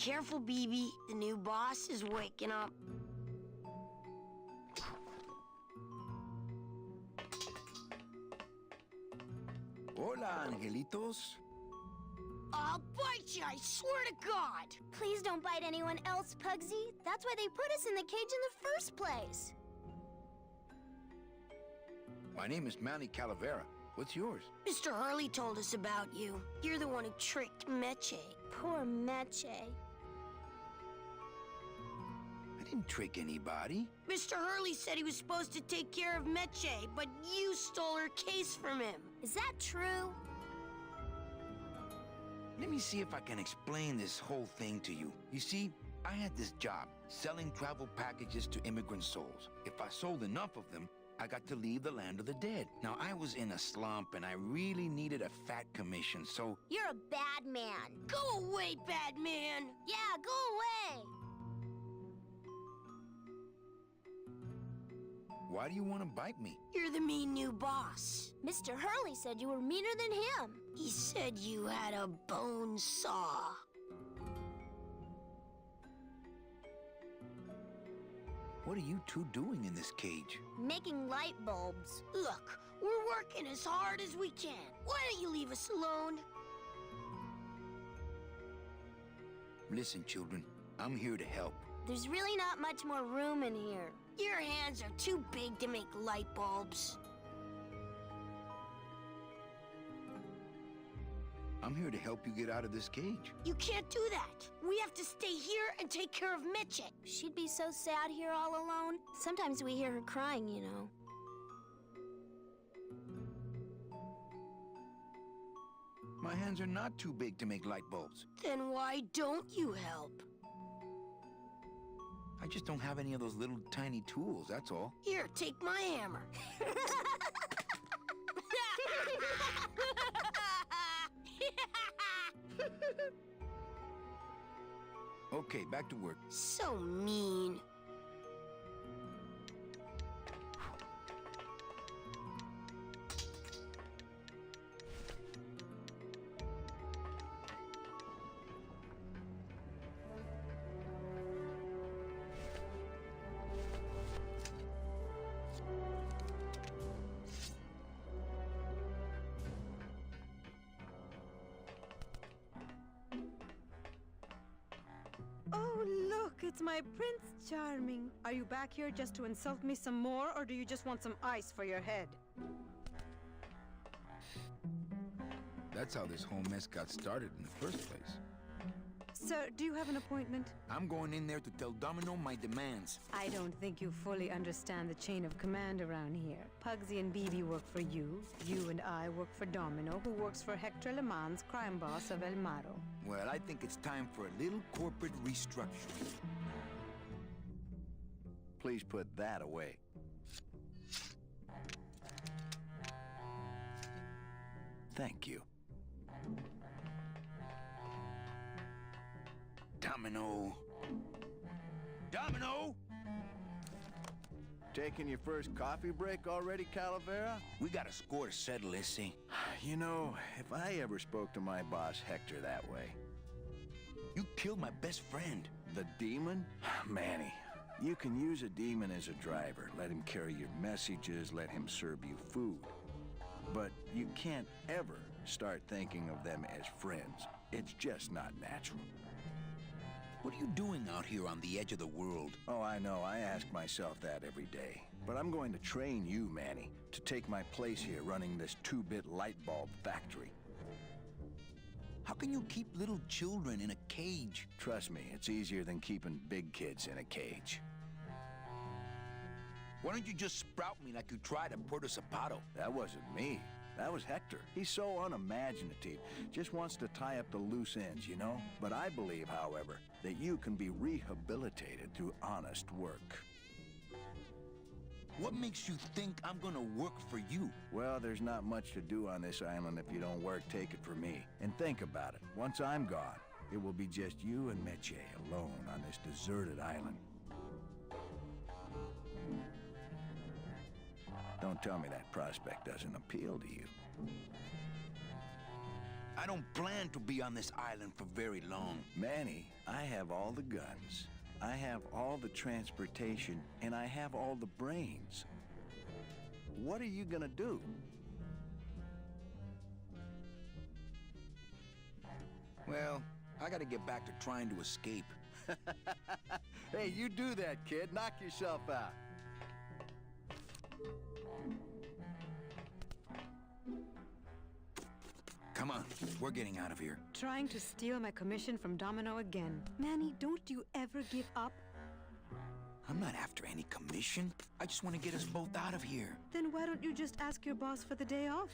careful, BB. The new boss is waking up. Hola, angelitos. I'll bite you, I swear to God! Please don't bite anyone else, Pugsy. That's why they put us in the cage in the first place. My name is Manny Calavera. What's yours? Mr. Hurley told us about you. You're the one who tricked Meche. Poor Meche. I didn't trick anybody. Mr. Hurley said he was supposed to take care of Meche, but you stole her case from him. Is that true? Let me see if I can explain this whole thing to you. You see, I had this job, selling travel packages to immigrant souls. If I sold enough of them, I got to leave the land of the dead. Now, I was in a slump, and I really needed a fat commission, so... You're a bad man. Go away, bad man! Yeah, go away! Why do you want to bite me? You're the mean new boss. Mr. Hurley said you were meaner than him. He said you had a bone saw. What are you two doing in this cage? Making light bulbs. Look, we're working as hard as we can. Why don't you leave us alone? Listen, children, I'm here to help. There's really not much more room in here. Your hands are too big to make light bulbs. I'm here to help you get out of this cage. You can't do that. We have to stay here and take care of Meche. She'd be so sad here all alone. Sometimes we hear her crying, you know. My hands are not too big to make light bulbs. Then why don't you help? I just don't have any of those little tiny tools, that's all. Here, take my hammer. Okay, back to work. So mean. Oh, look, it's my Prince Charming. Are you back here just to insult me some more, or do you just want some ice for your head? That's how this whole mess got started in the first place. Sir, do you have an appointment? I'm going in there to tell Domino my demands. I don't think you fully understand the chain of command around here. Pugsy and BB work for you. You and I work for Domino, who works for Hector Le Mans, crime boss of El Maro. Well, I think it's time for a little corporate restructuring. Please put that away. Thank you. Domino. Domino! Taking your first coffee break already, Calavera? We got a score to settle, Issy. You know, if I ever spoke to my boss Hector that way... You killed my best friend. The demon? Manny, you can use a demon as a driver. Let him carry your messages, let him serve you food. But you can't ever start thinking of them as friends. It's just not natural. What are you doing out here on the edge of the world? Oh, I know. I ask myself that every day. But I'm going to train you, Manny, to take my place here running this 2-bit light bulb factory. How can you keep little children in a cage? Trust me, it's easier than keeping big kids in a cage. Why don't you just sprout me like you tried at Puerto Zapato? That wasn't me. That was Hector. He's so unimaginative. Just wants to tie up the loose ends, you know? But I believe, however, that you can be rehabilitated through honest work. What makes you think I'm gonna work for you? Well, there's not much to do on this island if you don't work. Take it from me. And think about it. Once I'm gone, it will be just you and Meche alone on this deserted island. Don't tell me that prospect doesn't appeal to you. I don't plan to be on this island for very long. Manny, I have all the guns. I have all the transportation, and I have all the brains. What are you gonna do? Well, I gotta get back to trying to escape. Hey, you do that, kid. Knock yourself out. Come on, we're getting out of here. Trying to steal my commission from Domino again. Manny, don't you ever give up? I'm not after any commission. I just want to get us both out of here. Then why don't you just ask your boss for the day off?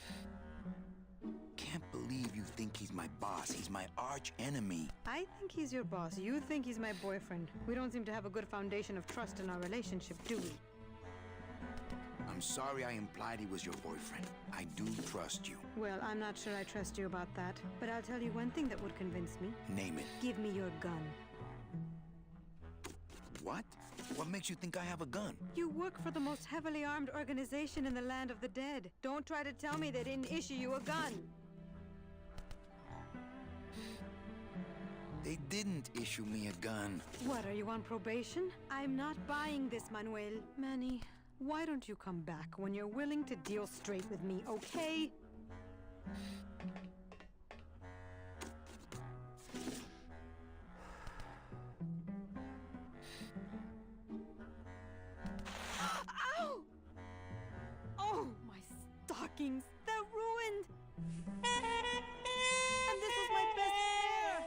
Can't believe you think he's my boss. He's my arch enemy. I think he's your boss. You think he's my boyfriend. We don't seem to have a good foundation of trust in our relationship, do we? I'm sorry I implied he was your boyfriend. I do trust you. Well, I'm not sure I trust you about that. But I'll tell you one thing that would convince me. Name it. Give me your gun. What? What makes you think I have a gun? You work for the most heavily armed organization in the land of the dead. Don't try to tell me they didn't issue you a gun. They didn't issue me a gun. What, are you on probation? I'm not buying this, Manuel. Manny, why don't you come back when you're willing to deal straight with me, okay? Ow! Oh, my stockings! They're ruined! And this was my best pair!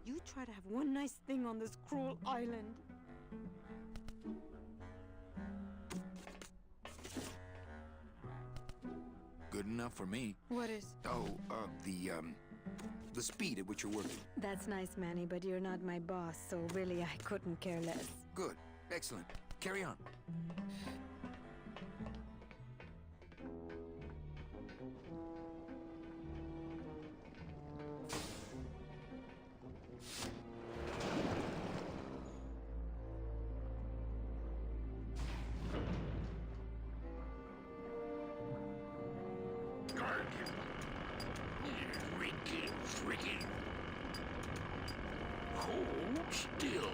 You try to have one nice thing on this cruel island. Good enough for me. What is? Oh, the speed at which you're working. That's nice, Manny, but you're not my boss, so really I couldn't care less. Good. Excellent. Carry on. Freaking hold still.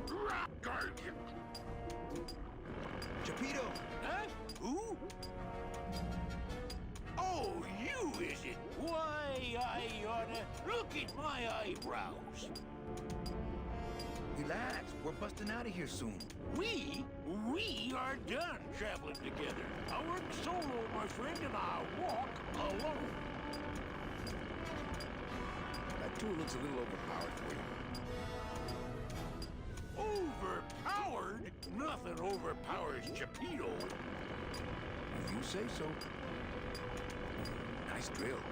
Rock guardian. Chapito! Huh? Who? Oh, you is it? Why, I oughta look at my eyebrows. Relax. We're busting out of here soon. We are done traveling together. I work solo, my friend, and I walk alone. That tool looks a little overpowered for you. Overpowered? Nothing overpowers Chapito. If you say so. Nice drill.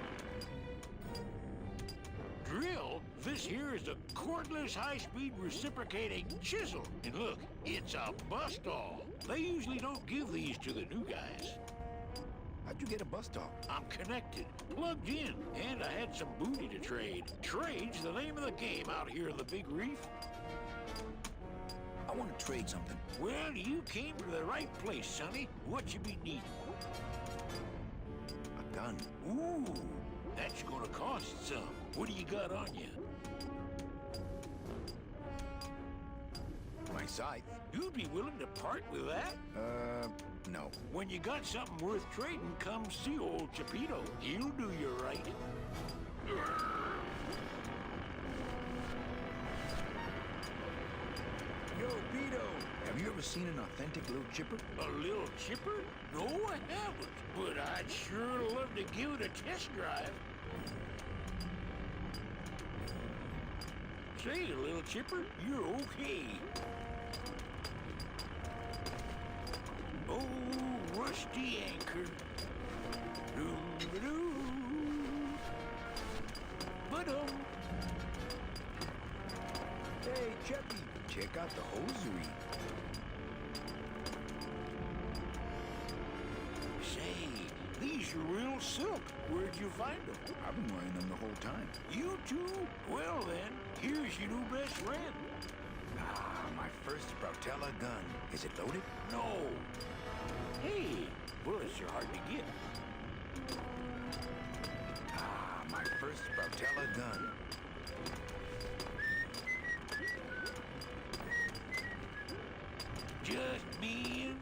Drill? This here is a cordless, high-speed reciprocating chisel. And look, it's a bust-all. They usually don't give these to the new guys. How'd you get a bust off? I'm connected, plugged in, and I had some booty to trade. Trade's the name of the game out here in the Big Reef. I want to trade something. Well, you came to the right place, sonny. What you be needing? A gun. Ooh, that's gonna cost some. What do you got on you? My scythe. You'd be willing to part with that? No. When you got something worth trading, come see old Chapito. He'll do you right. Yo, Pito! Have you ever seen an authentic little chipper? A little chipper? No, I haven't. But I'd sure love to give it a test drive. Say, little chipper, you're okay. Oh, rusty anchor. Doo-ba-doo. Ba-dum. Hey, Chucky, check out the hosiery. Say, these are real silk. Where'd you find them? I've been wearing them the whole time. You too? Well then, here's your new best friend. Ah, my first Sproutella gun. Is it loaded? No. Hey, bullets are hard to get. Ah, my first Sproutella gun. Just me and...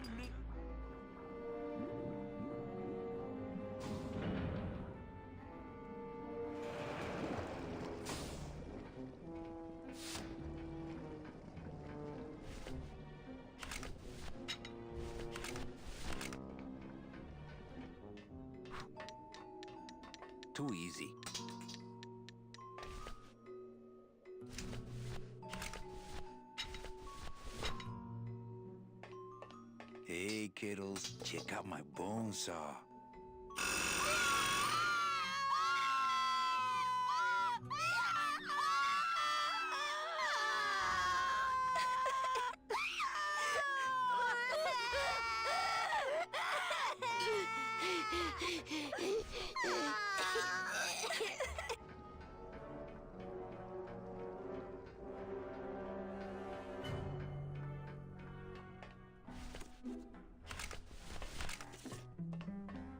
Too easy. Hey, kiddos, check out my bone saw.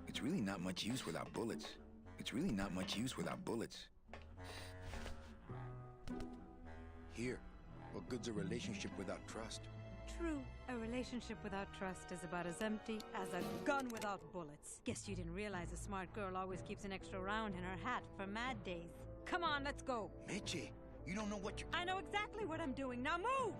It's really not much use without bullets. It's really not much use without bullets. Here, what good's a relationship without trust? True. A relationship without trust is about as empty as a gun without bullets. Guess you didn't realize a smart girl always keeps an extra round in her hat for mad days. Come on, let's go. Mitchie, you don't know what you're... I know exactly what I'm doing. Now move!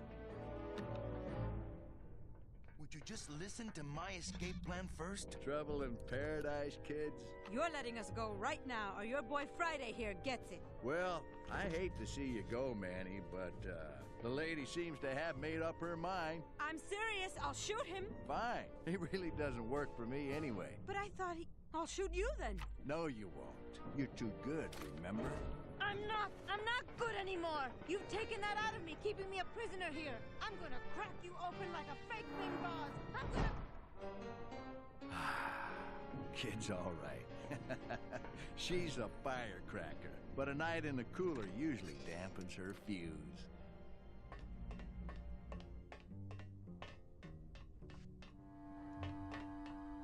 Would you just listen to my escape plan first? Trouble in paradise, kids? You're letting us go right now, or your boy Friday here gets it. Well, I hate to see you go, Manny, but, the lady seems to have made up her mind. I'm serious. I'll shoot him. Fine. It really doesn't work for me anyway. But I thought I'll shoot you then. No, you won't. You're too good, remember? I'm not good anymore. You've taken that out of me, keeping me a prisoner here. I'm gonna crack you open like a fake wing vase. I'm gonna... Kid's all right. She's a firecracker, but a night in the cooler usually dampens her fuse.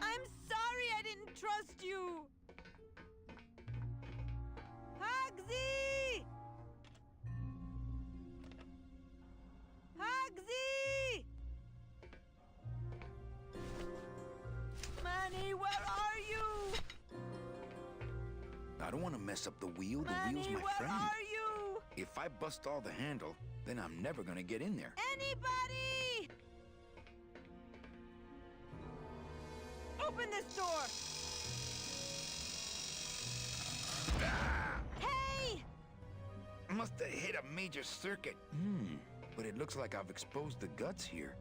I'm sorry I didn't trust you. Hugsy! Hugsy! Manny, where are you? I don't want to mess up the wheel. The wheel's Manny, my where friend. are you? If I bust all the handle, then I'm never gonna get in there. Anybody! Open this door! Hey! Must have hit a major circuit. But it looks like I've exposed the guts here.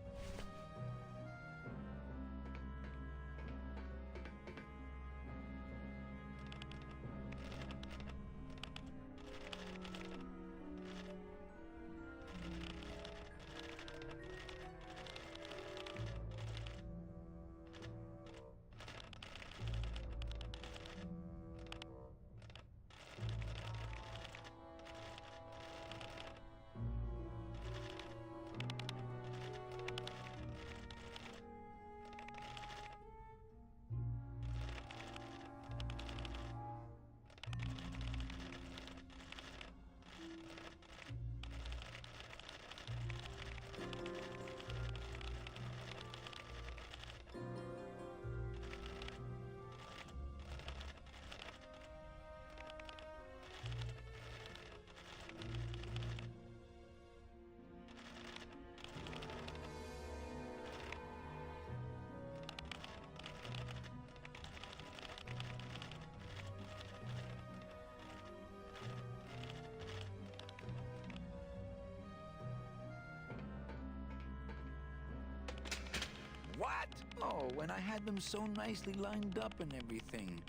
What? Oh, and I had them so nicely lined up and everything.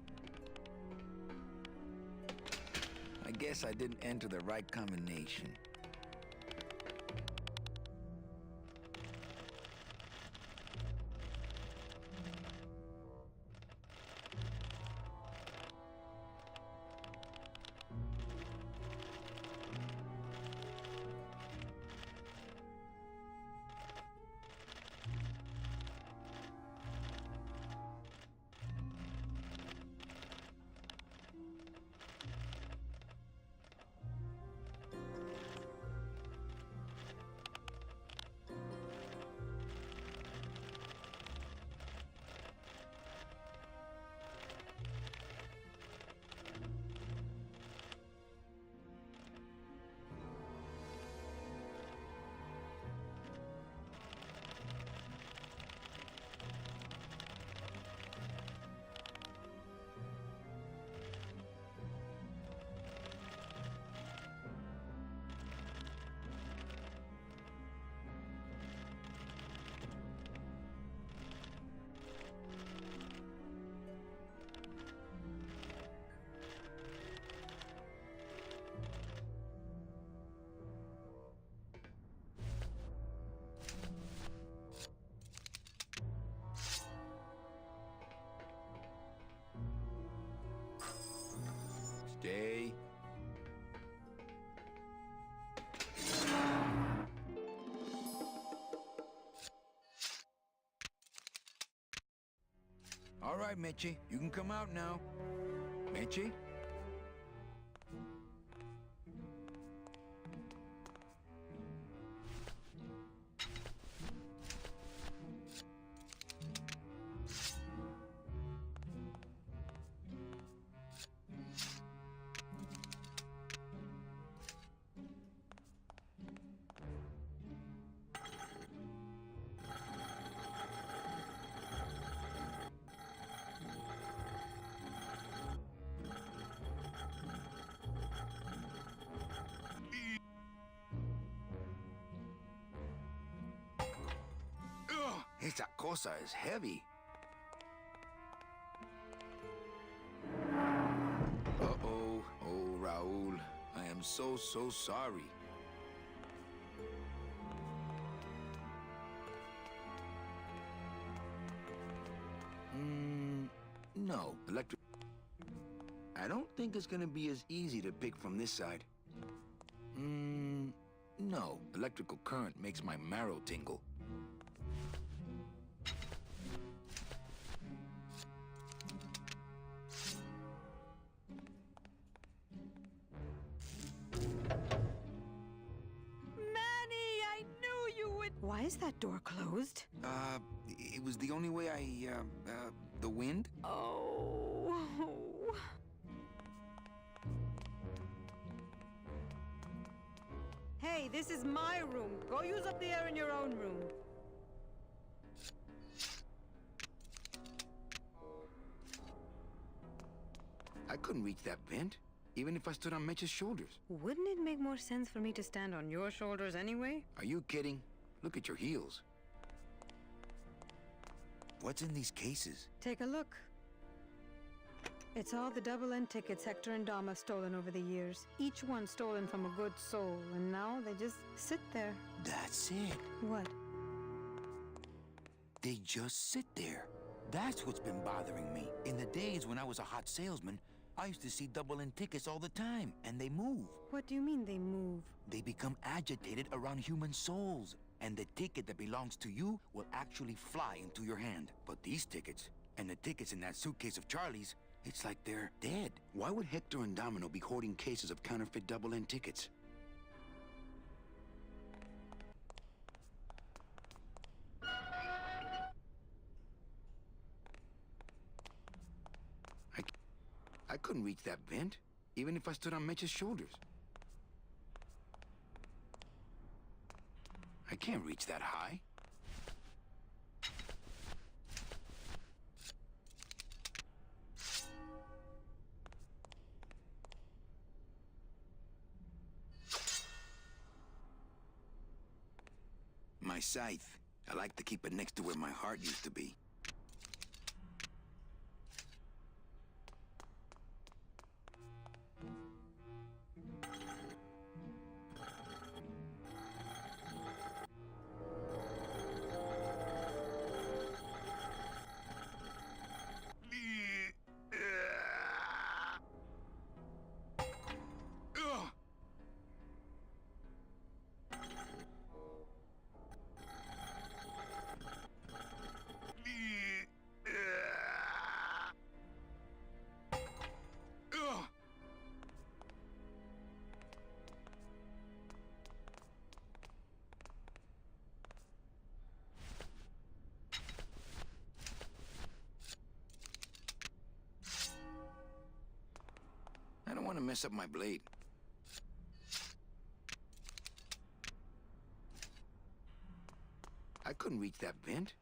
I guess I didn't enter the right combination. All right, Mitchie, you can come out now. Mitchie? Esa cosa is heavy. Uh-oh. Oh, Raul. I am so sorry. No. Electric... I don't think it's gonna be as easy to pick from this side. No. Electrical current makes my marrow tingle. Why is that door closed? It was the only way the wind? Oh. Hey, this is my room. Go use up the air in your own room. I couldn't reach that vent, even if I stood on Mitch's shoulders. Wouldn't it make more sense for me to stand on your shoulders anyway? Are you kidding? Look at your heels. What's in these cases? Take a look. It's all the double-end tickets Hector and Dom have stolen over the years. Each one stolen from a good soul, and now they just sit there. That's it. What? They just sit there. That's what's been bothering me. In the days when I was a hot salesman, I used to see double-end tickets all the time, and they move. What do you mean they move? They become agitated around human souls, and the ticket that belongs to you will actually fly into your hand. But these tickets, and the tickets in that suitcase of Charlie's, it's like they're dead. Why would Hector and Domino be hoarding cases of counterfeit double-end tickets? I couldn't reach that vent, even if I stood on Mitch's shoulders. I can't reach that high. My scythe. I like to keep it next to where my heart used to be. I don't want to mess up my blade. I couldn't reach that vent.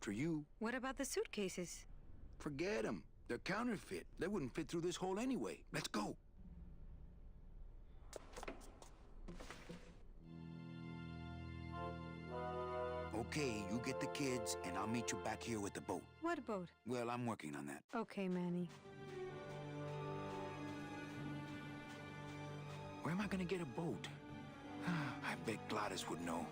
after you. What about the suitcases? Forget them. They're counterfeit. They wouldn't fit through this hole anyway. Let's go. Okay, you get the kids, and I'll meet you back here with the boat. What boat? Well, I'm working on that. Okay, Manny. Where am I gonna get a boat? I bet Gladys would know.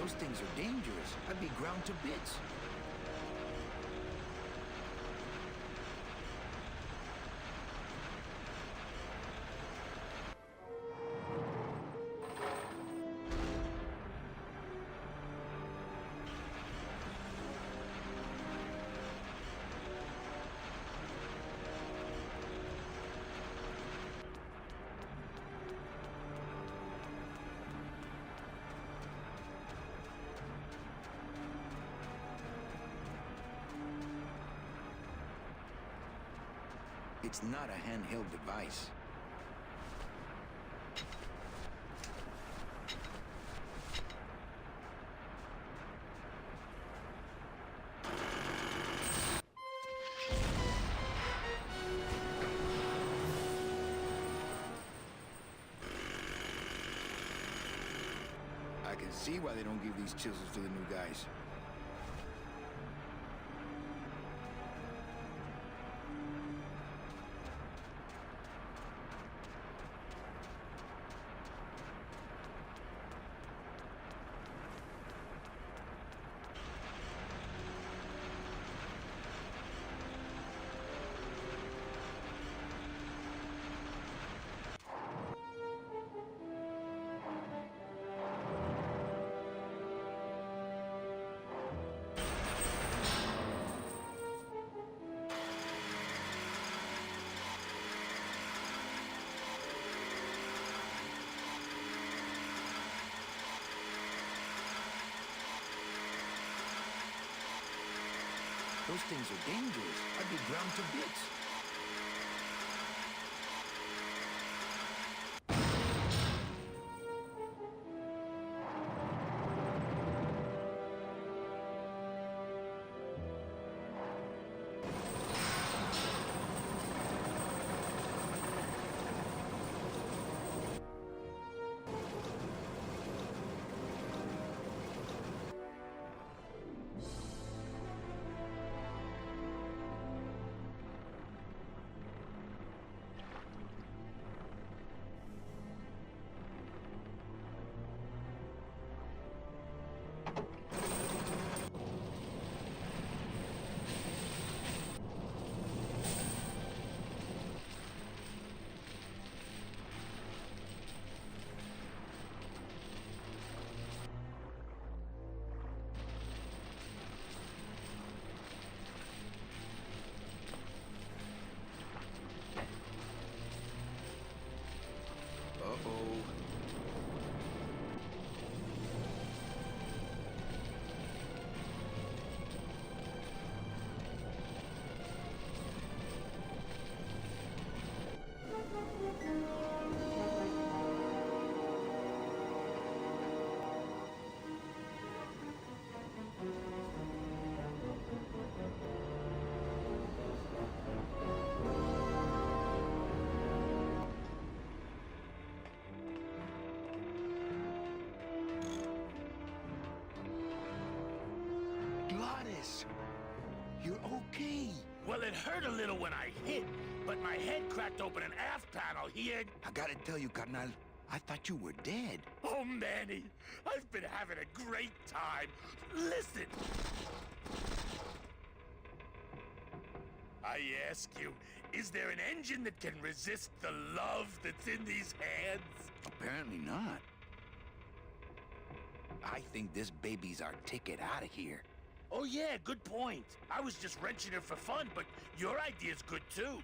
Those things are dangerous. I'd be ground to bits. It's not a handheld device. I can see why they don't give these chisels to the new guys. Those things are dangerous. I'd be ground to bits. Uh-oh. Gladys, you're okay. Well, it hurt a little when I hit, but my head cracked open an aft panel here. I gotta tell you, carnal, I thought you were dead. Oh, Manny, I've been having a great time. Listen. I ask you, is there an engine that can resist the love that's in these hands? Apparently not. I think this baby's our ticket out of here. Oh yeah, good point. I was just wrenching her for fun, but your idea's good too.